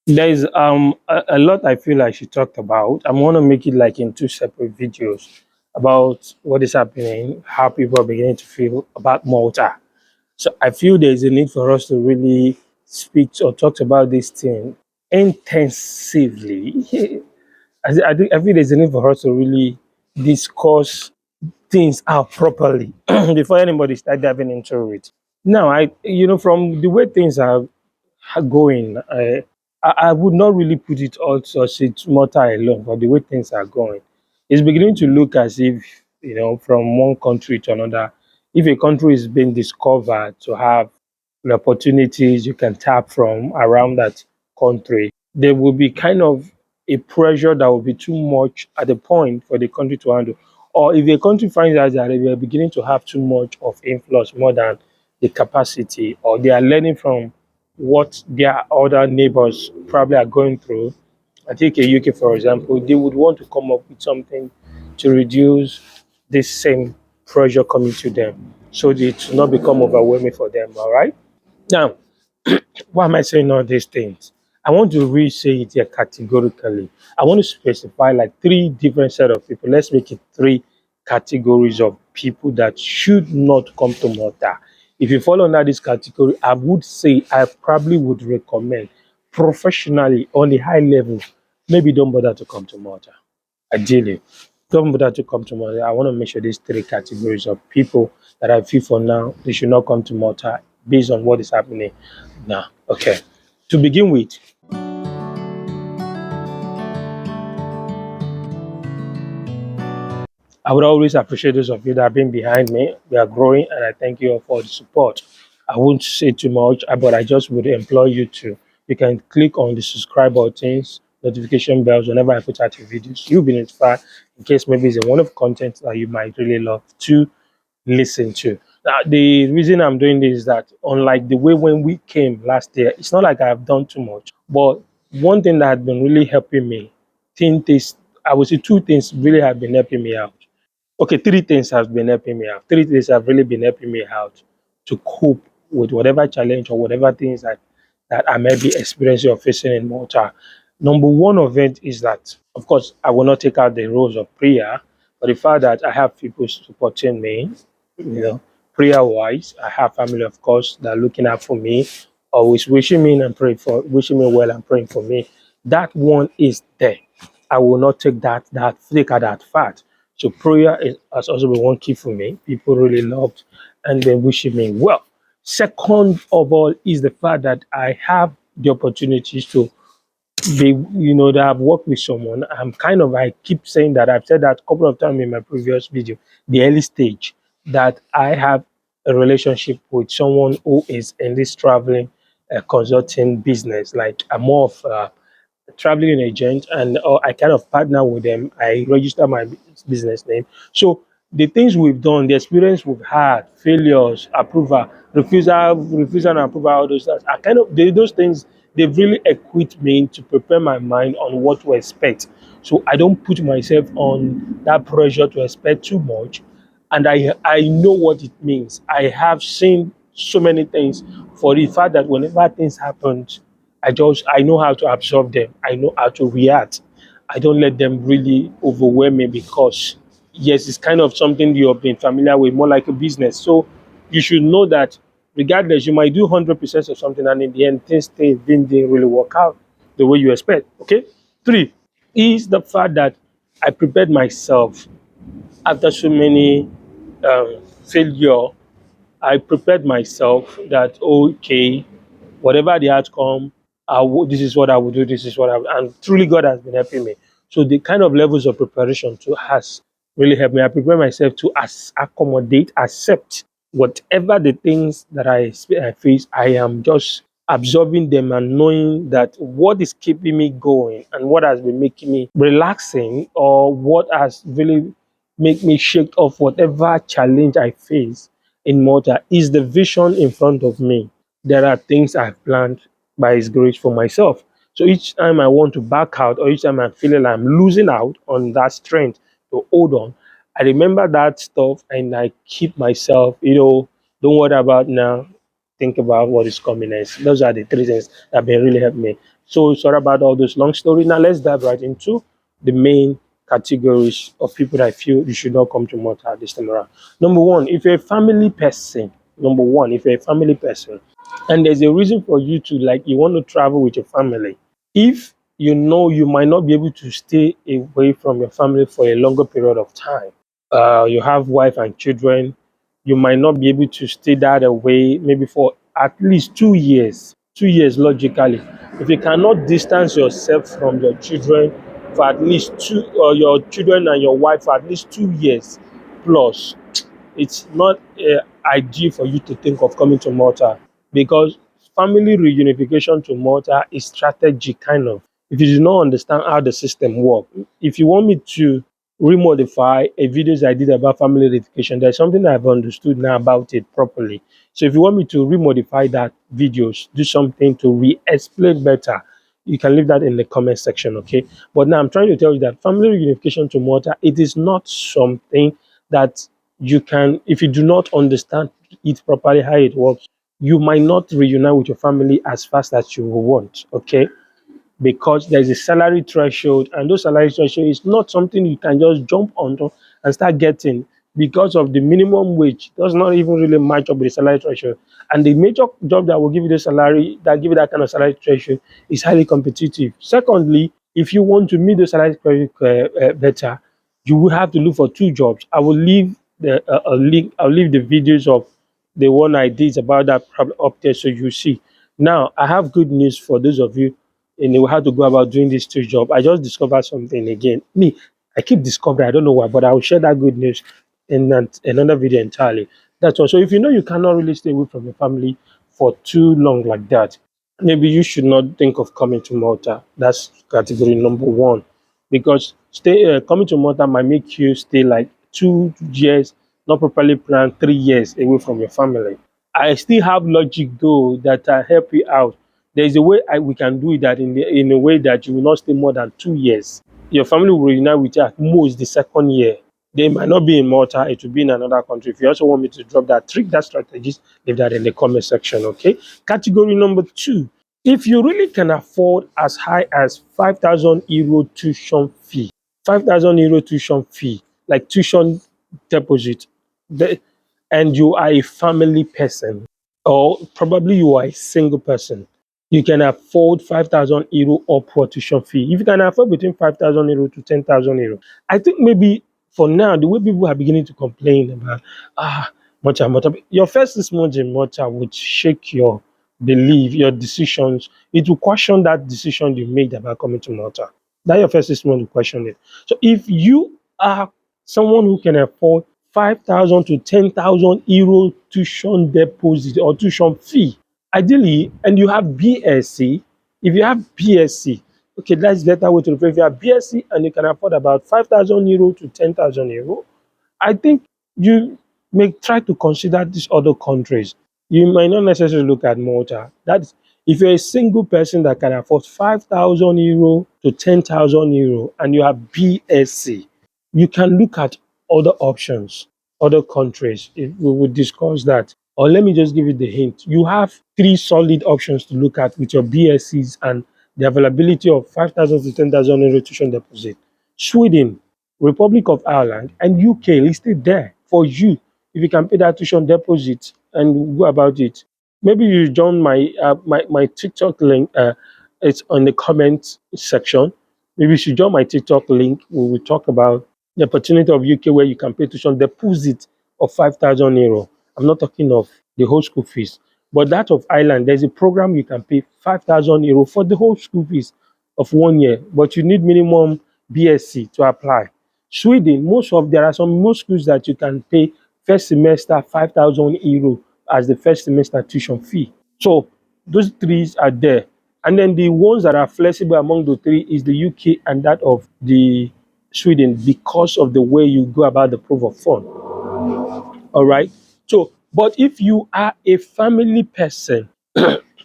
There's a lot I feel like she talked about. I want to make it like in two separate videos about what is happening, how people are beginning to feel about Malta. So I feel there's a need for us to really speak or talk about this thing intensively. I feel there's a need for us to really discuss things out properly before anybody start diving into it. Now, from the way things are going, I would not really put it all such it Malta alone, but the way things are going, it's beginning to look as if, from one country to another, if a country is being discovered to have the opportunities you can tap from around that country, there will be kind of a pressure that will be too much at the point for the country to handle. Or if a country finds out that they are beginning to have too much of influence more than the capacity, or they are learning from what their other neighbors probably are going through. I take a UK for example, they would want to come up with something to reduce this same pressure coming to them so that it will not become overwhelming for them. All right. Now, why am I saying all these things? I want to really say it here categorically. I want to specify like three different set of people. Let's make it three categories of people that should not come to Malta. If you fall under this category, I would say I probably would recommend professionally on the high level, maybe don't bother to come to Malta. Ideally, don't bother to come to Malta. I want to make sure these three categories of people that I feel for now, they should not come to Malta based on what is happening now. Okay. To begin with, I would always appreciate those of you that have been behind me. We are growing, and I thank you all for the support. I won't say too much, but I just would implore you to. You can click on the subscribe buttons, notification bells whenever I put out your videos. You'll be notified in case maybe it's a one of content that you might really love to listen to. Now, the reason I'm doing this is that, unlike the way when we came last year, it's not like I've done too much. But one thing that had been really helping me, I would say two things really have been helping me out. Okay, three things have been helping me out. Three things have really been helping me out to cope with whatever challenge or whatever things that I may be experiencing or facing in Malta. Number one of it is that, of course, I will not take out the roles of prayer, but the fact that I have people supporting me, you know, prayer wise, I have family, of course, that are looking out for me, always wishing me and praying for, wishing me well and praying for me. That one is there. I will not take at that fact. So has also been one key for me. People really loved and they wishing me well. Second of all is the fact that I have the opportunities to that I've worked with someone. I keep saying that I've said that a couple of times in my previous video, the early stage, that I have a relationship with someone who is in this traveling consulting business. Like I'm more of traveling agent, and I kind of partner with them. I register my business name. So the things we've done, the experience we've had, failures, approval, refusal and approval, all those things, those things, they've really equipped me to prepare my mind on what to expect. So I don't put myself on that pressure to expect too much, and I know what it means. I have seen so many things for the fact that whenever things happen, I know how to absorb them. I know how to react. I don't let them really overwhelm me because yes, it's kind of something you've been familiar with, more like a business. So you should know that regardless, you might do 100% of something, and in the end, things didn't really work out the way you expect. Okay. Three is the fact that I prepared myself after so many failure. I prepared myself that okay, whatever the outcome, this is what I will do. This is what and truly God has been helping me. So the kind of levels of preparation to has really helped me. I prepare myself to accommodate, accept whatever the things that I face. I am just absorbing them and knowing that what is keeping me going and what has been making me relaxing, or what has really make me shake off whatever challenge I face in Malta, is the vision in front of me. There are things I've planned by His grace for myself. So each time I want to back out, or each time I'm feeling I'm losing out on that strength to hold on, I remember that stuff and I keep myself, don't worry about now, think about what is coming next. Those are the three things that have been really helped me. So sorry about all this long story. Now let's dive right into the main categories of people that I feel you should not come to Malta this time around. Number one, if you're a family person, number one, if you're a family person, and there's a reason for you to like you want to travel with your family, if you know you might not be able to stay away from your family for a longer period of time, you have wife and children, you might not be able to stay that away maybe for at least 2 years. 2 years logically. If you cannot distance yourself from your children for at least two, or your children and your wife for at least 2 years plus, it's not ideal for you to think of coming to Malta because family reunification to Malta is strategic kind of. If you do not understand how the system works, if you want me to remodify a videos I did about family reunification, there's something I've understood now about it properly. So if you want me to remodify that videos, do something to re-explain better, you can leave that in the comment section, okay? But now I'm trying to tell you that family reunification to Malta, it is not something that you can, if you do not understand it properly how it works, you might not reunite with your family as fast as you want, okay? Because there's a salary threshold, and those salary threshold is not something you can just jump onto and start getting because of the minimum wage does not even really match up with the salary threshold. And the major job that will give you the salary, that give you that kind of salary threshold, is highly competitive. Secondly, if you want to meet the salary threshold better, you will have to look for two jobs. I will leave the a link. I'll leave the videos of the one I did about that problem up there, so you see. Now, I have good news for those of you and know how to go about doing this two job. I just discovered something again. Me, I keep discovering. I don't know why, but I will share that good news in another video entirely. That's all. So if you know you cannot really stay away from your family for too long like that, maybe you should not think of coming to Malta. That's category number one, because stay coming to Malta might make you stay like 2 years, not properly planned, 3 years away from your family. I still have logic though that I help you out. There is a way we can do it that in a way that you will not stay more than 2 years. Your family will reunite with you at most the second year. They might not be in Malta, it will be in another country. If you also want me to drop that trick, that strategies, leave that in the comment section, okay? Category number two, if you really can afford as high as 5,000 euro tuition fee, 5,000 euro tuition fee, like tuition deposit, the, and you are a family person, or probably you are a single person, you can afford 5,000 euro upward tuition fee. If you can afford between 5,000 euro to 10,000 euro, I think maybe for now, the way people are beginning to complain about, Mocha, Mocha, your first 6 months in Mocha would shake your belief, your decisions. It will question that decision you made about coming to Malta. That your first 6 months will question it. So if you are someone who can afford 5,000 to 10,000 euro tuition deposit or tuition fee, ideally, and you have BSc, if you have BSc, okay, that's better way to rephrase. If you have BSc and you can afford about 5,000 euro to 10,000 euro, I think you may try to consider these other countries. You might not necessarily look at Malta. That's if you're a single person that can afford 5,000 euro to 10,000 euro and you have BSc, you can look at other options, other countries. If we would discuss that. Or let me just give you the hint. You have three solid options to look at with your BSCs and the availability of 5,000 to 10,000 euro tuition deposit. Sweden, Republic of Ireland, and UK listed there for you. If you can pay that tuition deposit and go about it. Maybe you join my TikTok link. It's on the comment section. Maybe you should join my TikTok link. We will talk about the opportunity of UK where you can pay tuition deposit of 5,000 euro. I'm not talking of the whole school fees, but that of Ireland, there's a program you can pay 5,000 euro for the whole school fees of 1 year, but you need minimum BSc to apply. Sweden, there are some most schools that you can pay first semester 5,000 euro as the first semester tuition fee. So those three are there. And then the ones that are flexible among the three is the UK and that of the Sweden because of the way you go about the proof of fund. All right. So, but if you are a family person,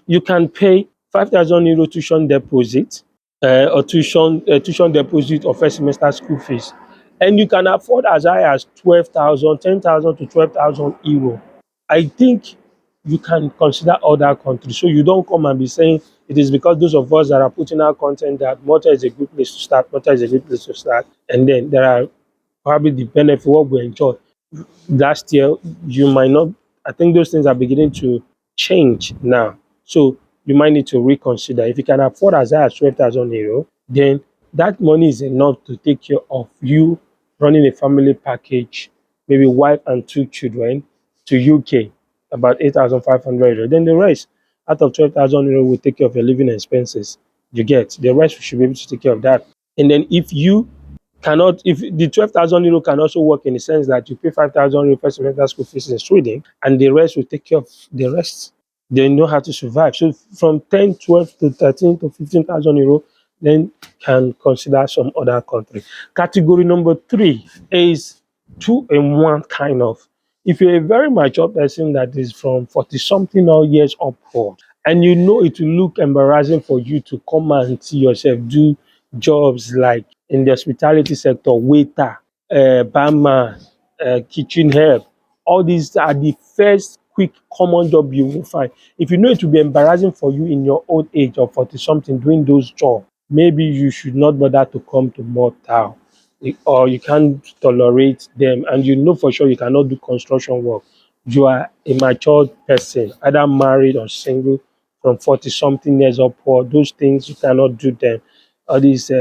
you can pay 5,000 euro tuition deposit or tuition deposit or first semester school fees, and you can afford as high as 12,000, 10,000 to 12,000 euro. I think you can consider other countries. So you don't come and be saying It is because those of us that are putting out content that Malta is a good place to start. Malta is a good place to start, and then there are probably the benefit what we enjoy last year. You might not. I think those things are beginning to change now. So you might need to reconsider. If you can afford as high as 12,000 euro, then that money is enough to take care of you running a family package, maybe wife and two children to UK, about 8,500 euro. Then the rest out of 12,000 euro will take care of your living expenses. You get the rest, we should be able to take care of that. And then if you cannot, if the 12,000 euro can also work in the sense that you pay 5,000 euro first semester school fees in Sweden, and the rest will take care of the rest. They know how to survive. So from 10, 12 to 13 to 15,000 euro, then can consider some other country. Category number three is two in one kind of. If you're a very mature person that is from 40 something or years upward, and you know it will look embarrassing for you to come and see yourself do jobs like in the hospitality sector, waiter, barman, kitchen help. All these are the first quick common job you will find. If you know it will be embarrassing for you in your old age or 40 something doing those jobs, maybe you should not bother to come to Malta, or you can't tolerate them, and you know for sure you cannot do construction work. You are a mature person, either married or single, from 40 something years upward. Those things you cannot do them. All these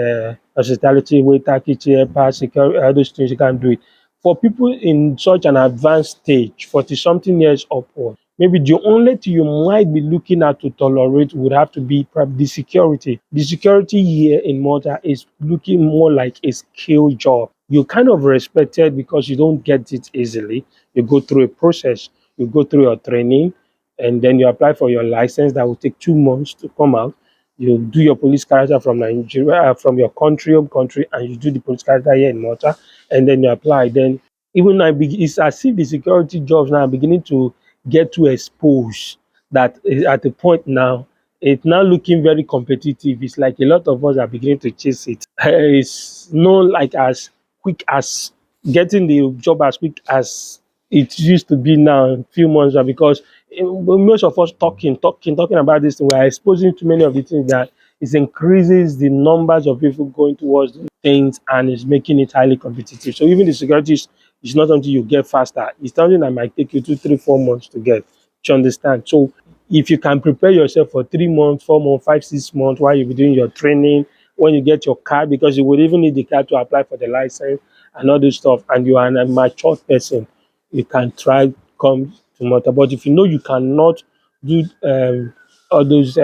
hospitality, waiter, kitchen, helper, security, all those things you can't do it. For people in such an advanced stage, 40 something years upward, maybe the only thing you might be looking at to tolerate would have to be probably the security. The security here in Malta is looking more like a skill job. You're kind of respected because you don't get it easily. You go through a process, you go through your training, and then you apply for your license that will take 2 months to come out. You do your police character from Nigeria, from your country, home country, and you do the police character here in Malta, and then you apply. Then even now, it's as if the security jobs now are beginning to get too exposed that at the point now, it's now looking very competitive. It's like a lot of us are beginning to chase it. It's not like as quick as getting the job as quick as it used to be now a few months ago, because most of us talking about this thing, we are exposing too many of the things that it increases the numbers of people going towards these things, and is making it highly competitive. So even the security is not something you get faster. It's something that might take you 2, 3, 4 months to get. You understand? So if you can prepare yourself for 3 months, 4 months, 5, 6 months while you're doing your training, when you get your card, because you would even need the card to apply for the license and all this stuff, and you are a mature person, you can try come to Malta. But if you know you cannot do all those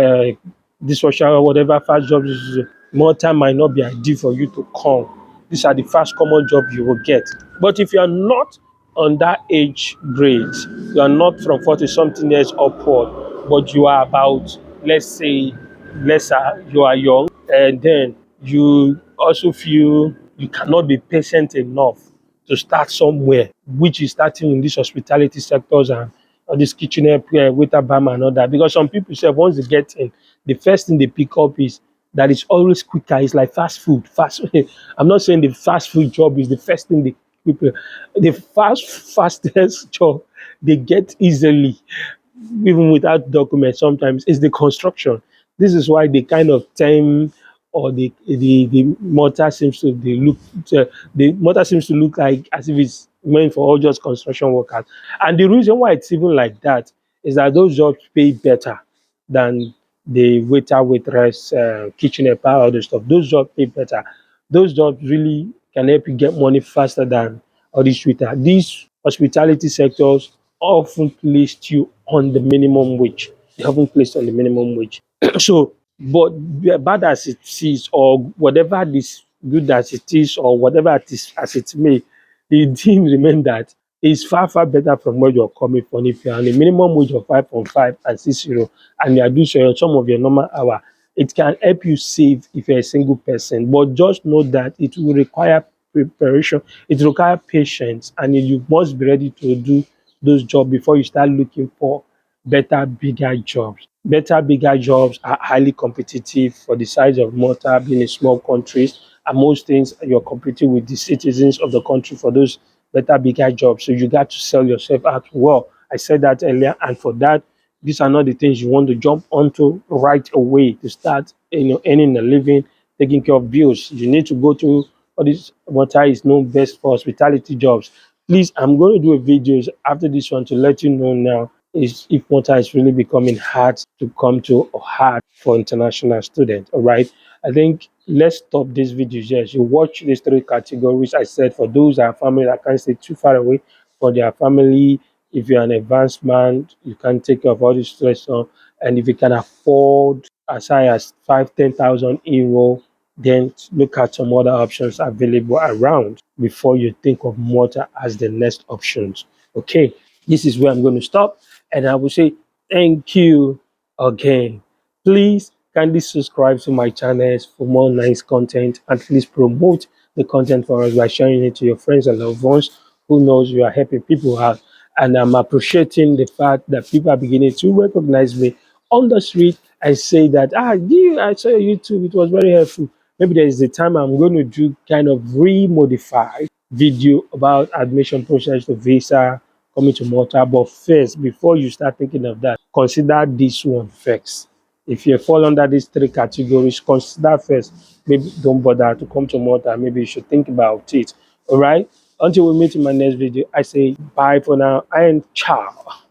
dishwasher or whatever fast jobs, Malta might not be ideal for you to come. These are the fast common job you will get. But if you are not on that age grade, you are not from 40 something years upward, but you are about, let's say, lesser, you are young, and then you also feel you cannot be patient enough to start somewhere, which is starting in these hospitality sectors and all this kitchen waiter, barman and all that. Because some people say once they get in, the first thing they pick up is that it's always quicker. It's like fast food. Fast. I'm not saying the fast food job is the first thing they people. The fastest job they get easily, even without documents, sometimes is the construction. This is why they kind of time, or the mortar seems to the mortar seems to look like as if it's meant for all just construction workers. And the reason why it's even like that is that those jobs pay better than the waiter, waitress, kitchen helper, all those stuff. Those jobs pay better. Those jobs really can help you get money faster than all these waiter. These hospitality sectors often placed you on the minimum wage. They often placed on the minimum wage. So, but bad as it is, or whatever this good as it is, or whatever it is as it may, the thing remain that is far, far better from where you're coming from. If you're on a minimum wage of 5.5 and 60, and you are doing some of your normal hour, it can help you save if you're a single person. But just know that it will require preparation, it requires patience, and you must be ready to do those jobs before you start looking for better, bigger jobs. Better, bigger jobs are highly competitive for the size of Malta, being a small country, and most things you're competing with the citizens of the country for those better, bigger jobs. So you got to sell yourself out well. I said that earlier, and for that, these are not the things you want to jump onto right away to start, earning a living, taking care of bills. You need to go through all this. What is known best for hospitality jobs. Please, I'm going to do a videos after this one to let you know now is if water is really becoming hard to come to or hard for international students. All right. I think let's stop this video. Yes, you watch these three categories I said for those that are family that can't stay too far away for their family. If you're an advanced man, you can take care of all this stress on. And if you can afford as high as 5, 10,000 euro, then look at some other options available around before you think of Malta as the next options. Okay, this is where I'm going to stop, and I will say thank you again. Please kindly subscribe to my channels for more nice content, and please promote the content for us by sharing it to your friends and loved ones who knows you are helping people out. And I'm appreciating the fact that people are beginning to recognize me on the street and say that, I saw your YouTube, it was very helpful. Maybe there is a time I'm going to do kind of remodified video about admission process for visa coming to Malta. But first, before you start thinking of that, consider this one first. If you fall under these three categories, consider first. Maybe don't bother to come to Malta. Maybe you should think about it. All right. Until we meet in my next video, I say bye for now and ciao.